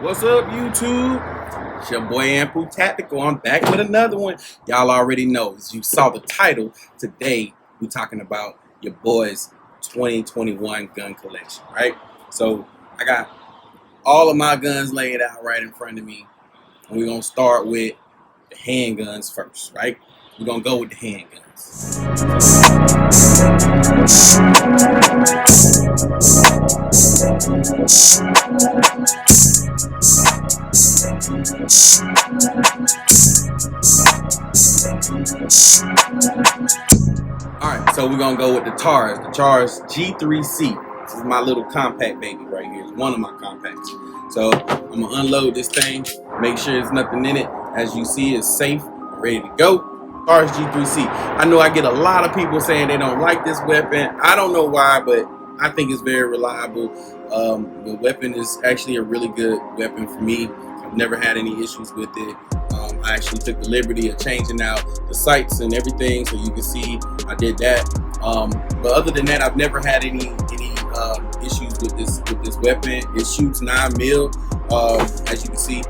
What's up, YouTube? It's your boy Ampu Tactical. I'm back with another one. Y'all already know, as you saw the title, today we talking about your boy's 2021 gun collection, right? So I got all of my guns laid out right in front of me. And we're gonna start with the handguns first, right? We're gonna go with the handguns. Alright, so we're gonna go with the Taurus G3C. This is my little compact baby right here. It's one of my compacts. So I'm gonna unload this thing, make sure there's nothing in it. As you see, it's safe, ready to go. Taurus G3C. I know I get a lot of people saying they don't like this weapon. I don't know why, but I think it's very reliable. The weapon is actually a really good weapon for me. I've never had any issues with it. I actually took the liberty of changing out the sights and everything, so you can see I did that. But other than that, I've never had any issues with this weapon. It shoots 9mm, as you can see.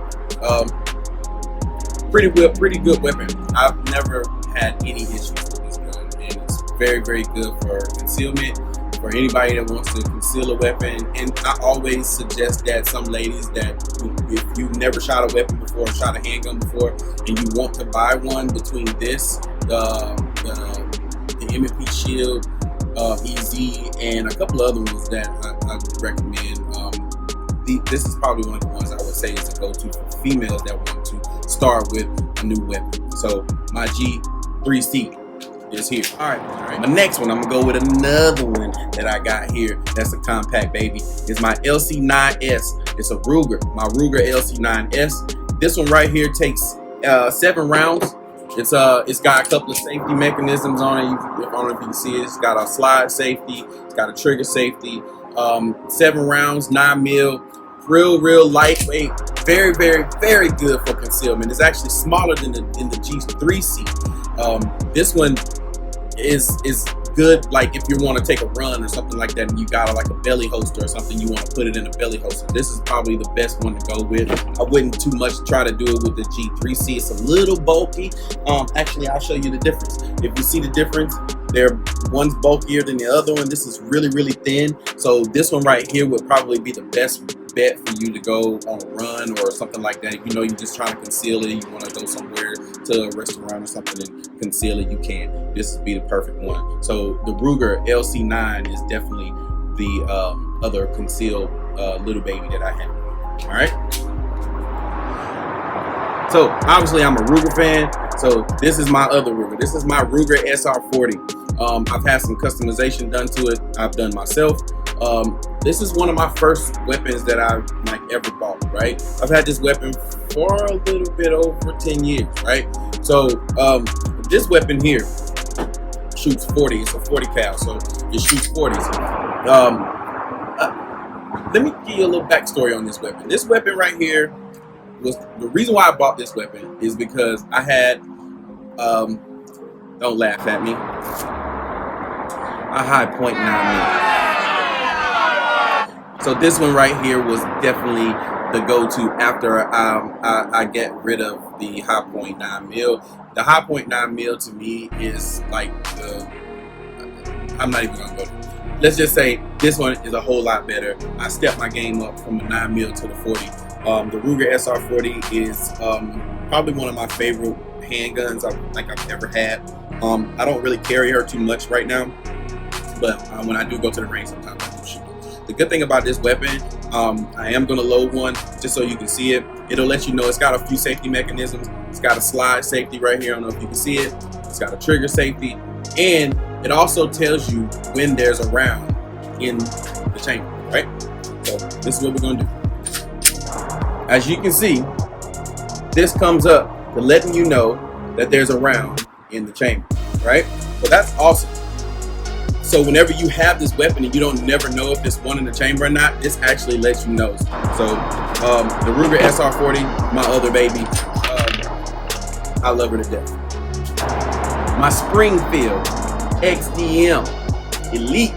Pretty good weapon. I've never had any issues with this gun, and it's very good for concealment. For anybody that wants to conceal a weapon, and I always suggest that some ladies that if you've never shot a weapon before, shot a handgun before, and you want to buy one, between this, the M&P Shield, EZ, and a couple other ones that I recommend. This is probably one of the ones I would say is a go-to for females that want to start with a new weapon. So my G3C is here. All right. My next one, I'm gonna go with another one that I got here. That's a compact baby. It's my LC9S. It's a Ruger. My Ruger LC9S. This one right here takes 7 rounds. It's got a couple of safety mechanisms on it. I don't know if you can see it. It's got a slide safety. It's got a trigger safety. 7 rounds, 9mm. Real lightweight. Very good for concealment. It's actually smaller than the G3C. This one is good, like if you want to take a run or something like that, and you got like a belly holster or something, you want to put it in a belly holster. This is probably the best one to go with. I wouldn't too much try to do it with the G3C. It's a little bulky. Actually, I'll show you the difference. If you see the difference, one's bulkier than the other one. This is really thin. So this one right here would probably be the best bet for you to go on a run or something like that. If you know you're just trying to conceal it, you want to go somewhere to a restaurant or something and conceal it, you can. This would be the perfect one. So the Ruger LC9 is definitely the other concealed little baby that I have. All right. So obviously I'm a Ruger fan. So this is my other Ruger. This is my Ruger SR40. I've had some customization done to it. I've done myself. This is one of my first weapons that I've ever bought, right? I've had this weapon for a little bit over 10 years, right? So this weapon here shoots 40. It's a 40 cal, so it shoots 40s. Let me give you a little backstory on this weapon. This weapon right here was the reason why I bought this weapon is because I had don't laugh at me, a high .9mm. So this one right here was definitely the go-to after I get rid of the high .9mm. The high .9mm to me is like I'm not even gonna go there. Let's just say this one is a whole lot better. I stepped my game up from the 9mm to the 40. The Ruger SR40 is probably one of my favorite handguns I've ever had. I don't really carry her too much right now, but when I do go to the range, sometimes I do shoot. The good thing about this weapon, I am going to load one just so you can see it. It'll let you know it's got a few safety mechanisms. It's got a slide safety right here. I don't know if you can see it. It's got a trigger safety, and it also tells you when there's a round in the chamber, right? So this is what we're going to do. As you can see, this comes up to letting you know that there's a round in the chamber, right? Well, that's awesome. So whenever you have this weapon and you don't never know if there's one in the chamber or not, this actually lets you know. So the Ruger SR40, my other baby, I love her to death. My Springfield XDM Elite.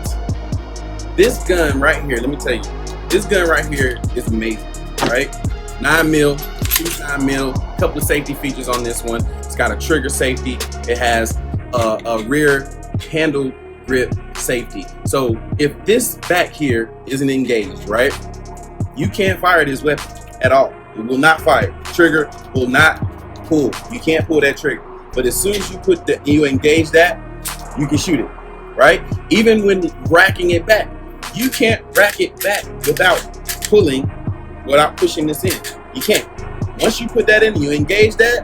This gun right here, let me tell you, this gun right here is amazing, right? 9 mil, shoots 9 mil, couple of safety features on this one. It's got a trigger safety. It has a rear handle grip safety. So if this back here isn't engaged, right, you can't fire this weapon at all. It will not fire. Trigger will not pull. You can't pull that trigger. But as soon as you engage that, you can shoot it, right? Even when racking it back, you can't rack it back without pushing this in. You can't. Once you put that in, you engage that,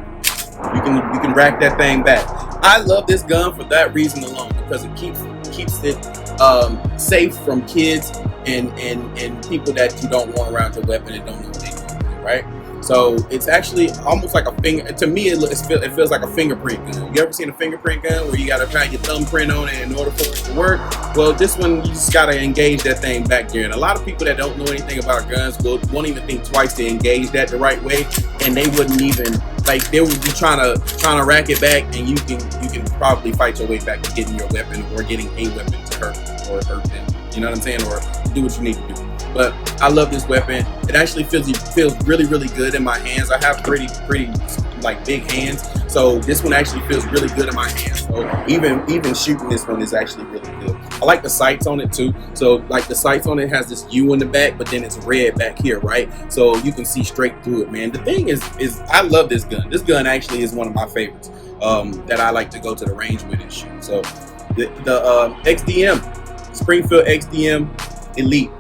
you can rack that thing back. I love this gun for that reason alone, because it keeps it safe from kids and people that you don't want around your weapon and don't know what they're doing, right? So it's actually almost like a finger. To me, it feels like a fingerprint gun. You ever seen a fingerprint gun where you got to try your thumbprint on it in order for it to work? Well, this one, you just got to engage that thing back there. And a lot of people that don't know anything about guns won't even think twice to engage that the right way, and they wouldn't even, like, they would be trying to rack it back, and you can probably fight your way back to getting your weapon or getting a weapon to hurt them. You know what I'm saying? Or do what you need to do. But I love this weapon. It actually feels really, really good in my hands. I have pretty like big hands, so this one actually feels really good in my hands. So even shooting this one is actually really good. I like the sights on it too. So like the sights on it has this U in the back, but then it's red back here, right? So you can see straight through it, man. The thing is I love this gun. This gun actually is one of my favorites that I like to go to the range with and shoot. So the XDM, Springfield XDM Elite.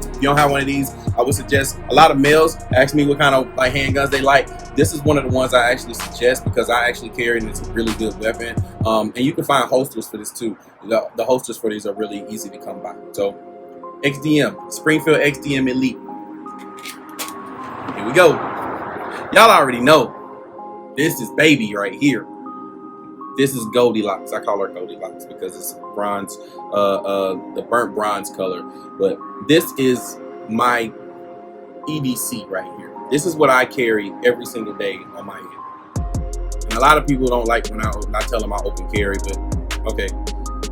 If you don't have one of these, I would suggest. A lot of males ask me what kind of like handguns they like. This is one of the ones I actually suggest because I actually carry it, and it's a really good weapon. And you can find holsters for this too. The holsters for these are really easy to come by. So XDM, Springfield XDM Elite. Here we go. Y'all already know this is baby right here. This is Goldilocks. I call her Goldilocks because it's bronze, the burnt bronze color. But this is my EDC right here. This is what I carry every single day on my hip. And a lot of people don't like when I tell them I open carry, but okay,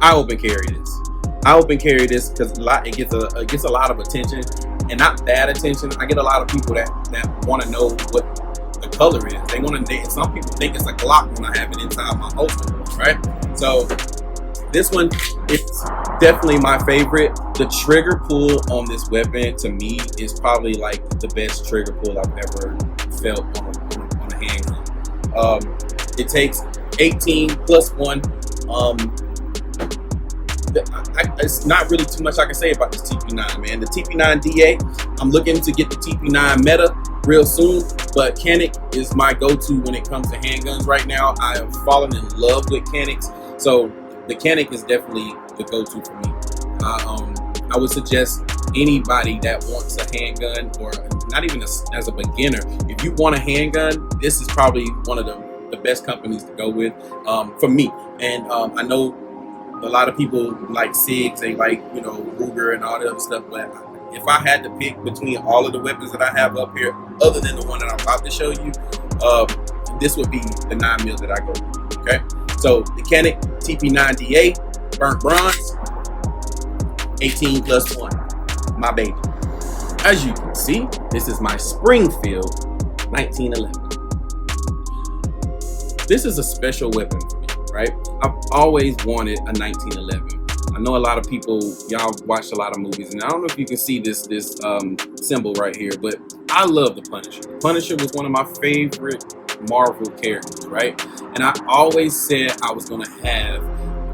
I open carry this. I open carry this because it gets a lot of attention, and not bad attention. I get a lot of people that want to know what the color is. They want to. Some people think it's a Glock when I have it inside my holster, right? So this one is definitely my favorite. The trigger pull on this weapon to me is probably like the best trigger pull I've ever felt on a handgun. It takes 18 plus 1. It's not really too much I can say about this TP9, man. The TP9 DA, I'm looking to get the TP9 Meta real soon, but Canik is my go-to when it comes to handguns right now. I have fallen in love with Caniks, so the Canik is definitely the go-to for me. I would suggest anybody that wants a handgun, or not even as a beginner, if you want a handgun, this is probably one of the best companies to go with for me. And I know a lot of people like SIGs, they like, Ruger and all the other stuff, but if I had to pick between all of the weapons that I have up here, other than the one that I'm about to show you, this would be the 9mm that I go with, okay? So the Canik TP9DA, burnt bronze, 18 plus 1, my baby. As you can see, this is my Springfield 1911. This is a special weapon for me, right? I've always wanted a 1911. I know a lot of people, y'all watched a lot of movies, and I don't know if you can see this symbol right here, but I love the Punisher. The Punisher was one of my favorite Marvel characters, right? And I always said I was gonna have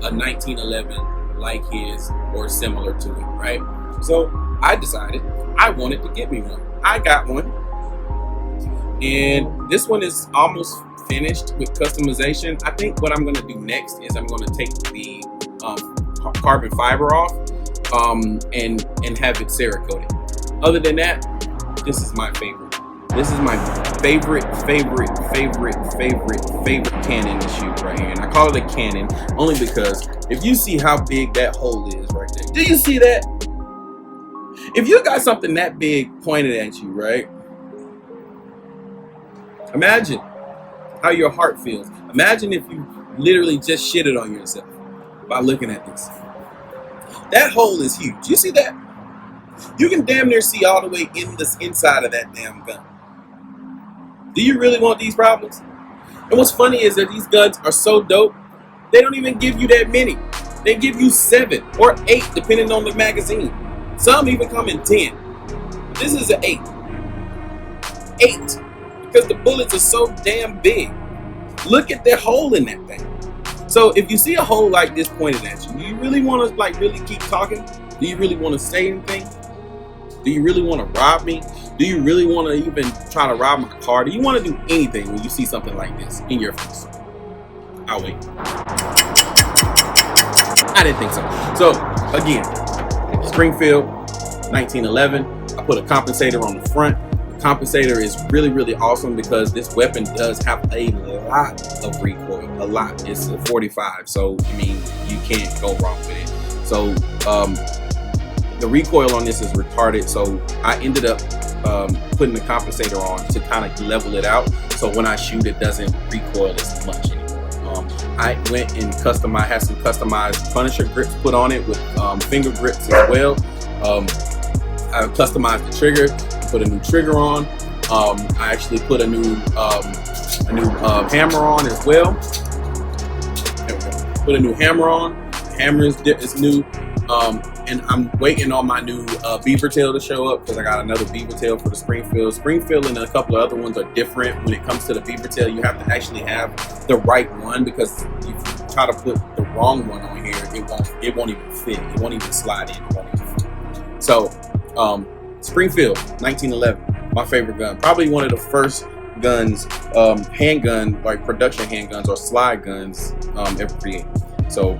a 1911 like his or similar to it, right? So I decided I wanted to get me one. I got one, and this one is almost finished with customization. I think what I'm going to do next is I'm going to take the carbon fiber off and have it Cerakoted. Other than that, this is my favorite. This is my favorite cannon to shoot right here. And I call it a cannon only because if you see how big that hole is right there. Do you see that? If you got something that big pointed at you, right? Imagine how your heart feels. Imagine if you literally just shitted on yourself by looking at this. That hole is huge. You see that? You can damn near see all the way in the inside of that damn gun. Do you really want these problems? And what's funny is that these guns are so dope, they don't even give you that many. They give you 7 or 8 depending on the magazine. Some even come in 10. This is an 8. 8. Because the bullets are so damn big. Look at the hole in that thing. So if you see a hole like this pointed at you, do you really want to like really keep talking? Do you really want to say anything? Do you really want to rob me? Do you really want to even try to rob my car? Do you want to do anything when you see something like this in your face? I'll wait. I didn't think so. So again, Springfield 1911. I put a compensator on the front. The compensator is really, really awesome because this weapon does have a lot of recoil. A lot. It's a 45, so I mean you can't go wrong with it. So the recoil on this is retarded, so I ended up putting the compensator on to kind of level it out, so when I shoot it doesn't recoil as much anymore. I went and had some customized Punisher grips put on it with finger grips as well. I customized the trigger, put a new trigger on. I actually put a new hammer on as well. There we go. Put a new hammer on. The hammer is new. And I'm waiting on my new beaver tail to show up because I got another beaver tail for the Springfield. Springfield and a couple of other ones are different. When it comes to the beaver tail, you have to actually have the right one, because if you try to put the wrong one on here, it won't even fit. It won't even slide in. It won't even fit. So Springfield 1911, my favorite gun. Probably one of the first guns, handgun, like production handguns or slide guns ever created. So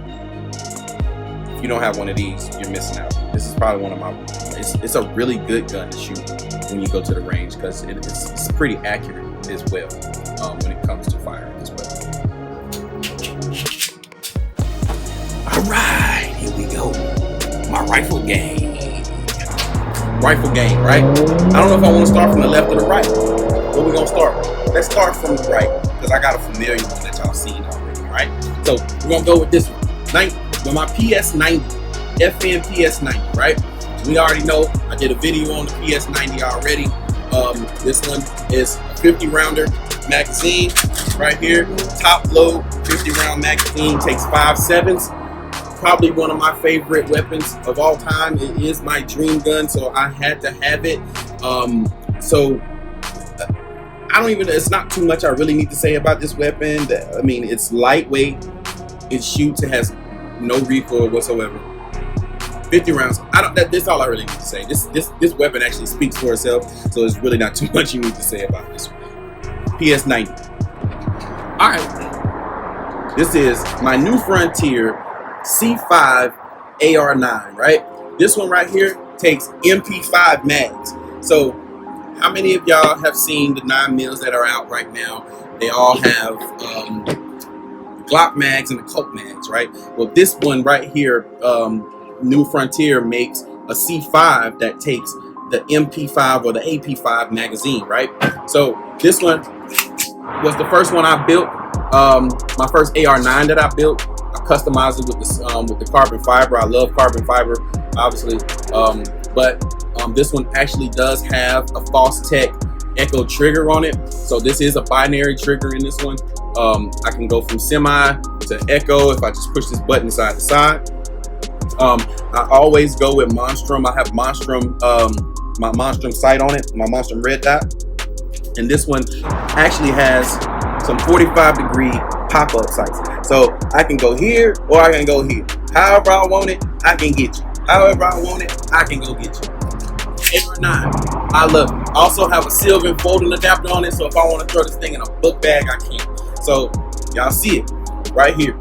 if you don't have one of these, you're missing out. This is probably one of my, it's a really good gun to shoot when you go to the range, because it's pretty accurate as well when it comes to firing as well. All right, here we go. My rifle game. Rifle game, right? I don't know if I want to start from the left or the right. Where we gonna start? Let's start from the right, because I got a familiar one that y'all seen already, right? So we're gonna go with this one. With my PS90, FN PS90, right? We already know, I did a video on the PS90 already. This one is a 50 rounder magazine right here. Top load 50 round magazine, takes 5.7s. Probably one of my favorite weapons of all time. It is my dream gun, so I had to have it. So I don't even, it's not too much I really need to say about this weapon. I mean, it's lightweight, it shoots, it has no recoil whatsoever. 50 rounds. That's all I really need to say. This weapon actually speaks for itself, so there's really not too much you need to say about this one. PS90. All right. This is my New Frontier C5 AR9, right? This one right here takes MP5 mags. So how many of y'all have seen the 9mm that are out right now? They all have Glock mags and the Colt mags, right? Well, this one right here, New Frontier makes a C5 that takes the MP5 or the AP5 magazine, right? So this one was the first one I built. My first AR9 that I built. I customized it with the carbon fiber. I love carbon fiber, obviously, but this one actually does have a Fostech Echo trigger on it. So this is a binary trigger in this one. I can go from semi to Echo if I just push this button side to side. I always go with Monstrum. I have Monstrum, my Monstrum sight on it, my Monstrum red dot. And this one actually has some 45-degree pop-up sights. So I can go here or I can go here. However I want it, I can get you. However I want it, I can go get you. AR9, I love it. I also have a Sylvan folding adapter on it, so if I want to throw this thing in a book bag, I can. So y'all see it right here.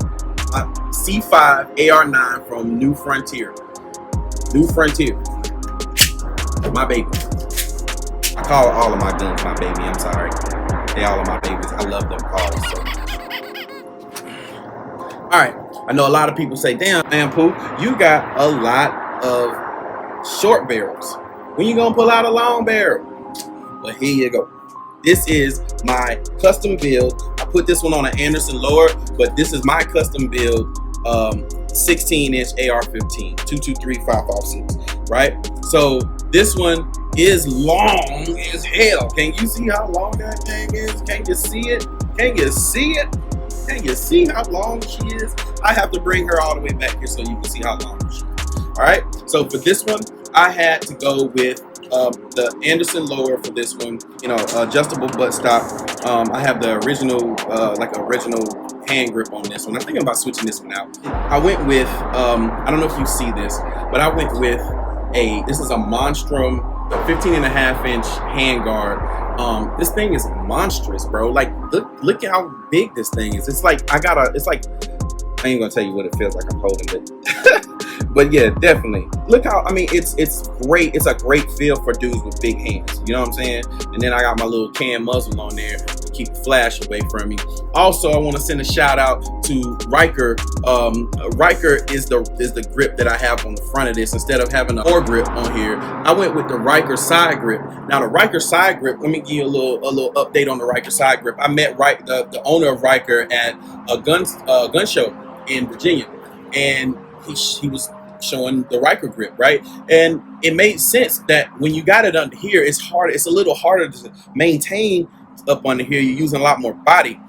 My C5 AR9 from New Frontier. New Frontier. My baby. I call all of my guns my baby. I'm sorry. They all are my babies. I love them cars. So. All right. I know a lot of people say, damn, Pooh, you got a lot of short barrels. When you gonna pull out a long barrel? Well, here you go. This is my custom build. I put this one on an Anderson lower, but this is my custom build 16-inch AR-15, 223-556, right? So this one is long as hell. Can you see how long that thing is? Can you see it? Can you see it? Can you see how long she is? I have to bring her all the way back here so you can see how long she is. All right, so for this one, I had to go with the Anderson Lower for this one. You know, adjustable buttstock. I have the original, original hand grip on this one. I'm thinking about switching this one out. I went with, I don't know if you see this, but I went with this is a Monstrum 15.5-inch handguard. This thing is monstrous, bro. Like, look at how big this thing is. It's like, I ain't gonna tell you what it feels like I'm holding it. But yeah, definitely. Look how, I mean, it's great. It's a great feel for dudes with big hands. You know what I'm saying? And then I got my little cam muzzle on there to keep the flash away from me. Also, I want to send a shout out to Ryker. Ryker is the grip that I have on the front of this. Instead of having a foregrip on here, I went with the Ryker side grip. Now the Ryker side grip, let me give you a little update on the Ryker side grip. I met the owner of Ryker at a gun show in Virginia, and he was showing the Ryker grip, right? And it made sense that when you got it under here, it's a little harder to maintain up under here. You're using a lot more body,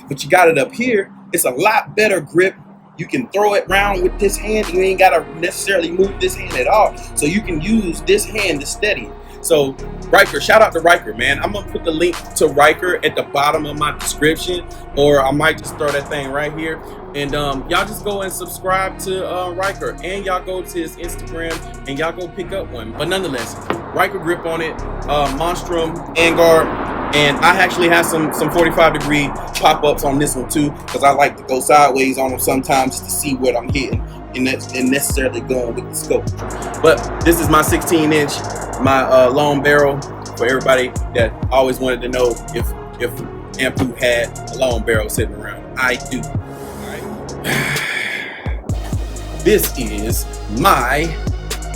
but you got it up here, it's a lot better grip. You can throw it around with this hand. You ain't gotta necessarily move this hand at all, so you can use this hand to steady it. So Ryker, shout out to Ryker, man. I'm gonna put the link to Ryker at the bottom of my description, or I might just throw that thing right here. And y'all just go and subscribe to Ryker, and y'all go to his Instagram and y'all go pick up one. But nonetheless, Ryker grip on it, Monstrum handguard, and I actually have some 45-degree pop-ups on this one too, because I like to go sideways on them sometimes just to see what I'm hitting, and necessarily going with the scope. But this is my 16-inch, my long barrel, for everybody that always wanted to know if Ampu had a long barrel sitting around. I do. All right. This is my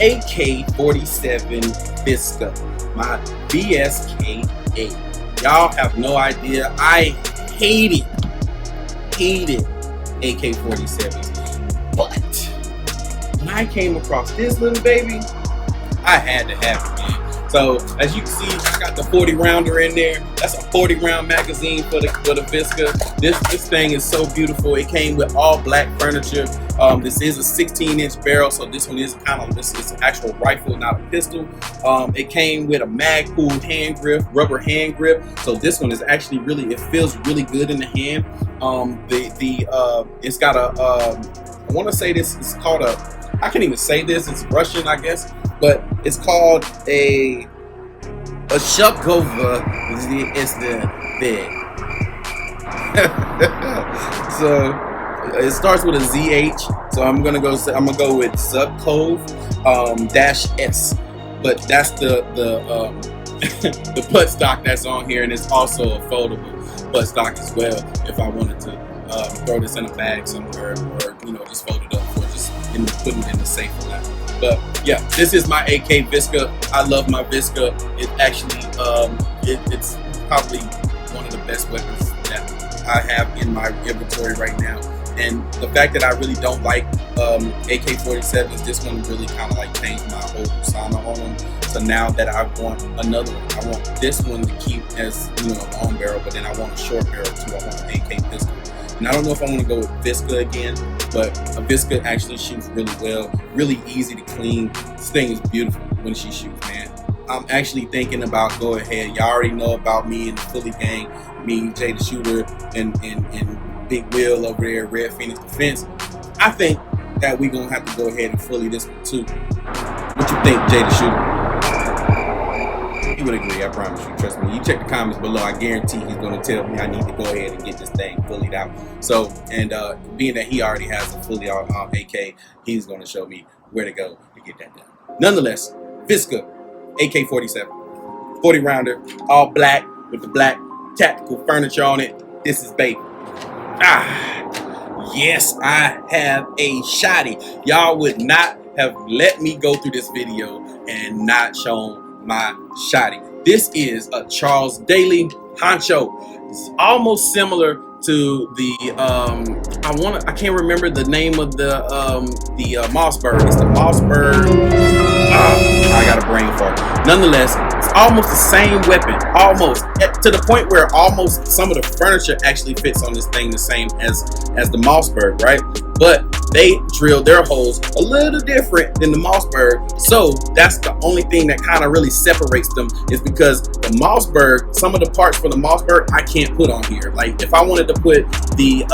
AK-47 Visca, my VSK-8. Y'all have no idea. I hated AK-47s, but when I came across this little baby, I had to have it, man. So as you can see, I got the 40 rounder in there. That's a 40 round magazine for the Visca. This thing is so beautiful. It came with all black furniture. This is a 16-inch barrel, so this one is this is an actual rifle, not a pistol. It came with a mag-pulled hand grip, rubber hand grip. So this one is actually it feels really good in the hand. It's got I want to say this is called I can't even say this. It's Russian, I guess, but it's called a Shukova. It's the big. So it starts with a ZH. So I'm gonna go with Subcove -S, but that's the the buttstock that's on here, and it's also a foldable buttstock as well. If I wanted to throw this in a bag somewhere, or just fold it up for just putting it in the safe or not. But yeah, this is my AK Visca. I love my Visca. It actually it's probably one of the best weapons that I have in my inventory right now. And the fact that I really don't like AK-47s, this one really kind of like changed my whole persona on them. So now that I want another one, I want this one to keep as a long barrel, but then I want a short barrel too. I want an AK pistol. And I don't know if I want to go with Visca again, but a Visca actually shoots really well, really easy to clean. This thing is beautiful when she shoots, man. I'm actually thinking about go ahead. Y'all already know about me and the Philly gang, me, Jay the Shooter, and Big Will over there, Red Phoenix Defense. I think that we're gonna have to go ahead and fully this one too. What you think, Jay the Shooter? He would agree, I promise you. Trust me. You check the comments below. I guarantee he's gonna tell me I need to go ahead and get this thing fully out. So, and being that he already has a fully AK, he's gonna show me where to go to get that done. Nonetheless, Visca AK-47, 40 rounder, all black with the black tactical furniture on it. This is baby. Yes, I have a shotty. Y'all would not have let me go through this video and not shown my shotty. This is a Charles Daly Honcho. It's almost similar to the I can't remember the name of the Mossberg. It's the Mossberg. I got a brain fart. Nonetheless, it's almost the same weapon, almost to the point where almost some of the furniture actually fits on this thing the same as the Mossberg, right? But they drill their holes a little different than the Mossberg, so that's the only thing that kind of really separates them, is because the Mossberg, some of the parts for the Mossberg I can't put on here. Like if I wanted to put the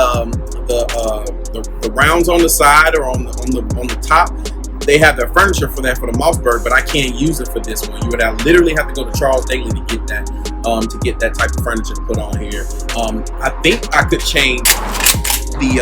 rounds on the side or on the top, they have their furniture for that for the Mossberg, but I can't use it for this one. You would literally have to go to Charles Daly to get that type of furniture to put on here. I think I could change the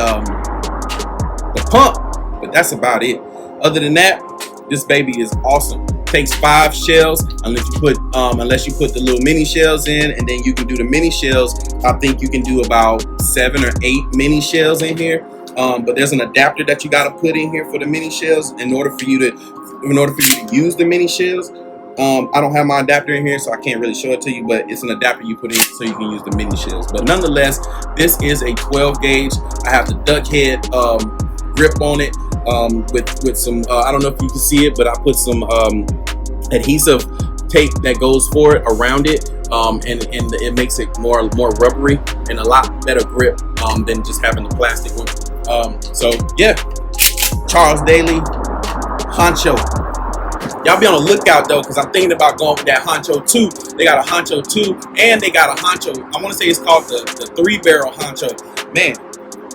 pump, but that's about it. Other than that, this baby is awesome. Takes 5 shells unless you put the little mini shells in, and then you can do the mini shells. I think you can do about 7 or 8 mini shells in here. But there's an adapter that you got to put in here for the mini shells in order for you to use the mini shells. I don't have my adapter in here, so I can't really show it to you, but it's an adapter you put in so you can use the mini shells. But nonetheless, this is a 12 gauge. I have the duck head grip on it with some I don't know if you can see it, but I put some adhesive tape that goes for it around it, and it makes it more rubbery and a lot better grip than just having the plastic one. So yeah, Charles Daly Honcho. Y'all be on the lookout though, because I'm thinking about going with that Honcho 2. They got a Honcho 2 and they got a Honcho, I want to say it's called the 3-barrel Honcho. Man,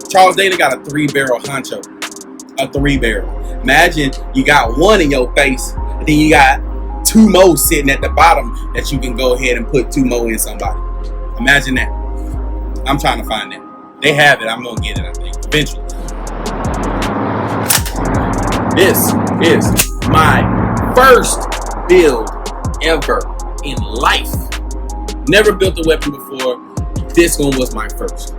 Charles Daly got a 3-barrel Honcho. A 3-barrel. Imagine you got one in your face, and then you got 2 more sitting at the bottom that you can go ahead and put 2 more in somebody. Imagine that. I'm trying to find that. They have it. I'm gonna get it, I think, eventually. This is my first build ever in life. Never built a weapon before. This one was my first.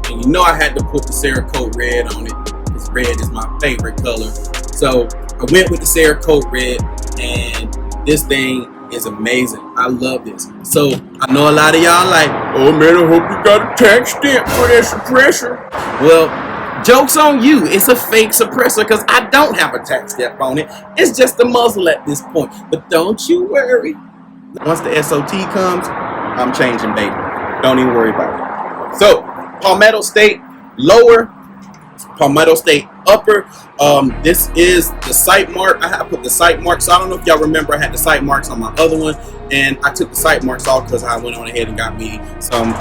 And you know I had to put the Cerakote red on it, because red is my favorite color. So I went with the Cerakote red, and this thing is amazing. I love this. So I know a lot of y'all like, oh man, I hope you got a tax stamp for that suppressor. Well, joke's on you. It's a fake suppressor because I don't have a tax stamp on it. It's just a muzzle at this point. But don't you worry. Once the SOT comes, I'm changing, baby. Don't even worry about it. So Palmetto State lower, Palmetto State upper. This is the sight mark. I have put the sight marks. So I don't know if y'all remember, I had the sight marks on my other one, and I took the sight marks off because I went on ahead and got me some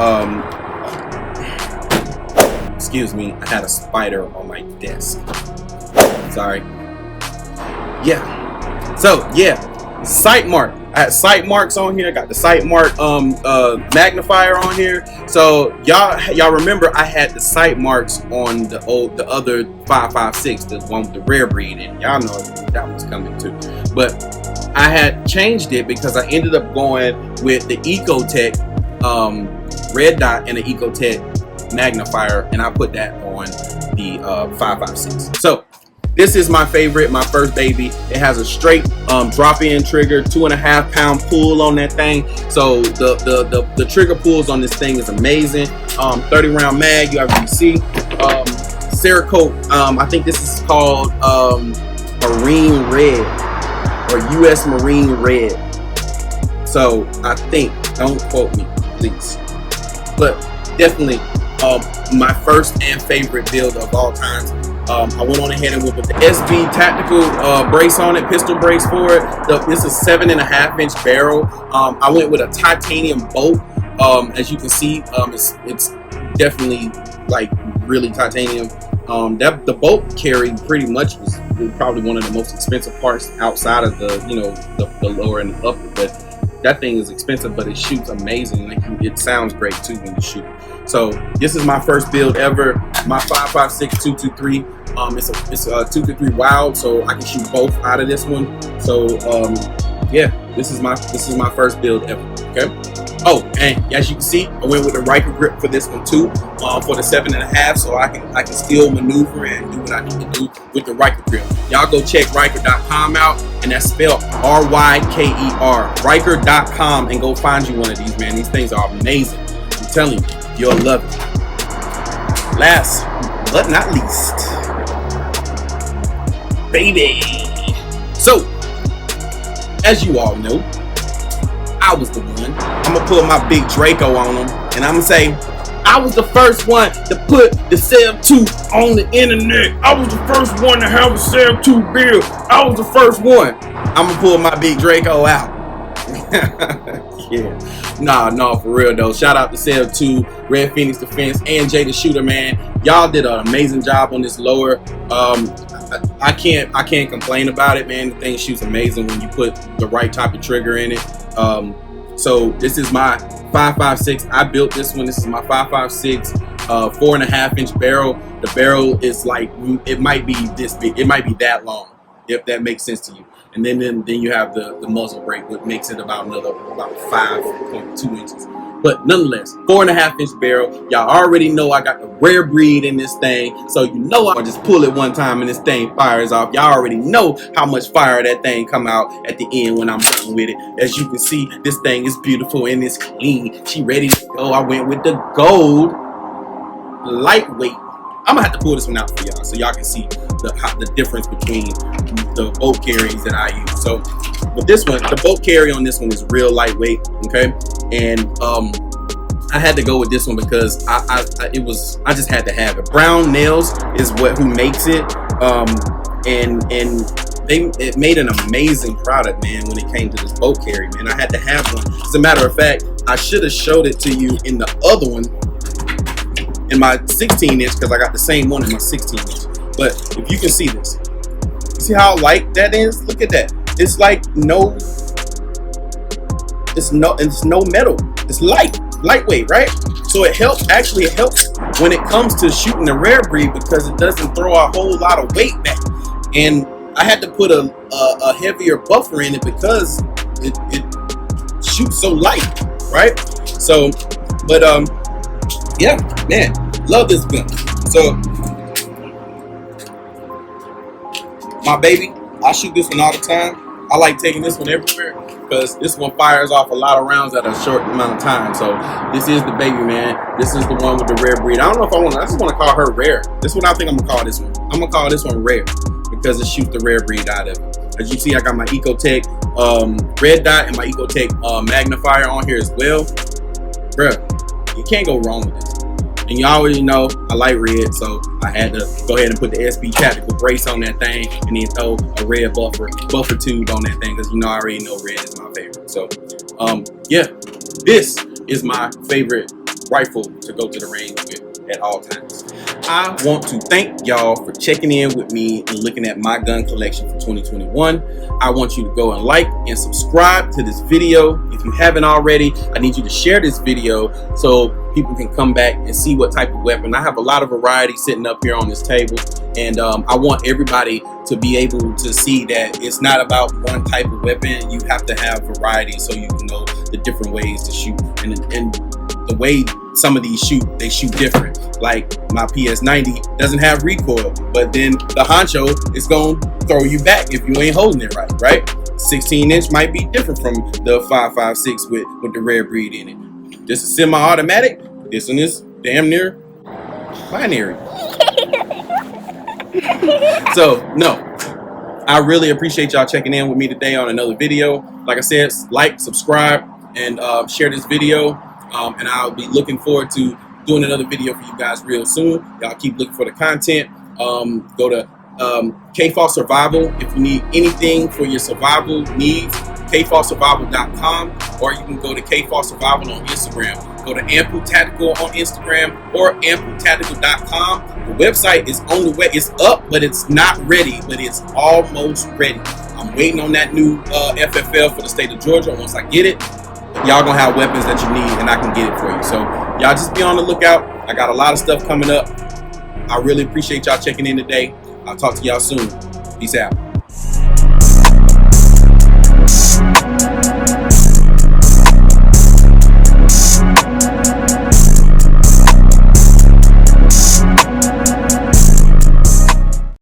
excuse me, I had a spider on my desk. Sorry. Yeah. So yeah, sight mark. I had sight marks on here. I got the sight mark magnifier on here. So y'all remember I had the sight marks on the other 5.56, the one with the rare breed, and y'all know that was coming too. But I had changed it because I ended up going with the Ecotech red dot and the Ecotech magnifier, and I put that on the 5.56. So this is my favorite, my first baby. It has a straight drop-in trigger, 2.5 pound pull on that thing. So the trigger pulls on this thing is amazing. 30 round mag, you already see. Cerakote, I think this is called Marine Red or US Marine Red. So I think, don't quote me, please. But definitely my first and favorite build of all times. I went on ahead and went with the SB tactical brace on it, pistol brace for it. This is 7.5 inch barrel. I went with a titanium bolt. As you can see, it's definitely like really titanium. The bolt carry pretty much was probably one of the most expensive parts outside of the the lower and the upper. But that thing is expensive, but it shoots amazing. Like, it sounds great too when you shoot. So this is my first build ever. My 5.56 223. It's a 223 wild, so I can shoot both out of this one. So yeah, this is my first build ever. Okay. Oh, and as you can see, I went with the Ryker grip for this one too, for the 7.5, so I can still maneuver and do what I need to do with the Ryker grip. Y'all go check Ryker.com out, and that's spelled R-Y-K-E-R. Ryker.com, and go find you one of these, man. These things are amazing. I'm telling you, you'll love it. Last but not least, baby. So, as you all know, I was the one. I'm gonna pull my big Draco on them, and I'm gonna say, I was the first one to put the Cell 2 on the internet. I was the first one to have a Cell 2 build. I was the first one. I'm gonna pull my big Draco out. Yeah. No, for real though. Shout out to Cell 2, Red Phoenix Defense, and Jay the Shooter, man. Y'all did an amazing job on this lower. I can't complain about it, man. The thing shoots amazing when you put the right type of trigger in it. So this is my 5.56. I built this one. This is my 5.56 4.5-inch barrel. The barrel is like, it might be this big. It might be that long, if that makes sense to you. And then you have the muzzle brake, which makes it about 5.2 inches. But nonetheless, 4.5-inch barrel. Y'all already know I got the rare breed in this thing, so you know I just pull it one time and this thing fires off. Y'all already know how much fire that thing come out at the end when I'm done with it. As you can see, this thing is beautiful and it's clean. She ready to go. I went with the gold lightweight. I'm gonna have to pull this one out for y'all so y'all can see the difference between the bolt carries that I use. So with this one, the bolt carry on this one is real lightweight, okay? And I had to go with this one because I just had to have it. Brown Nails is who makes it, and it made an amazing product, man, when it came to this bolt carry, man. I had to have one. As a matter of fact, I should have showed it to you in the other one, in my 16-inch, because I got the same one in my 16-inch. But if you can see this, you see how light that is? Look at that. It's like it's no metal. It's lightweight, right? So it helps when it comes to shooting the rare breed, because it doesn't throw a whole lot of weight back. And I had to put a heavier buffer in it because it shoots so light, right? So, but yeah, man, love this gun. So, my baby, I shoot this one all the time. I like taking this one everywhere because this one fires off a lot of rounds at a short amount of time. So this is the baby, man. This is the one with the rare breed. I don't know if I just want to call her rare. This one I think I'm gonna call this one. I'm gonna call this one rare because it shoots the rare breed out of it. As you see, I got my Ecotech red dot and my Ecotech magnifier on here as well. Bruh, you can't go wrong with this. And you already know I like red, so I had to go ahead and put the SB Tactical brace on that thing and then throw a red buffer tube on that thing, because you know I already know red is my favorite. So yeah, this is my favorite rifle to go to the range with at all times. I want to thank y'all for checking in with me and looking at my gun collection for 2021. I want you to go and like and subscribe to this video. If you haven't already, I need you to share this video so people can come back and see what type of weapon. I have a lot of variety sitting up here on this table, and I want everybody to be able to see that it's not about one type of weapon. You have to have variety so you can know the different ways to shoot, and the way some of these shoot, they shoot different. Like my PS90 doesn't have recoil, but then the Honcho is gonna throw you back if you ain't holding it right? 16-inch might be different from the 5.56 with the rare breed in it. This is semi-automatic. This one is damn near binary. So no, I really appreciate y'all checking in with me today on another video. Like I said, like, subscribe, and share this video. And I'll be looking forward to doing another video for you guys real soon. Y'all keep looking for the content. Go to KFAW Survival if you need anything for your survival needs. KFAWsurvival.com, or you can go to KFAW Survival on Instagram. Go to Ample Tactical on Instagram or ampletactical.com. The website is on the way. It's up, but it's not ready, but it's almost ready. I'm waiting on that new FFL for the state of Georgia. Once I get it, y'all gonna have weapons that you need, and I can get it for you. So y'all just be on the lookout. I got a lot of stuff coming up. I really appreciate y'all checking in today. I'll talk to y'all soon. Peace out.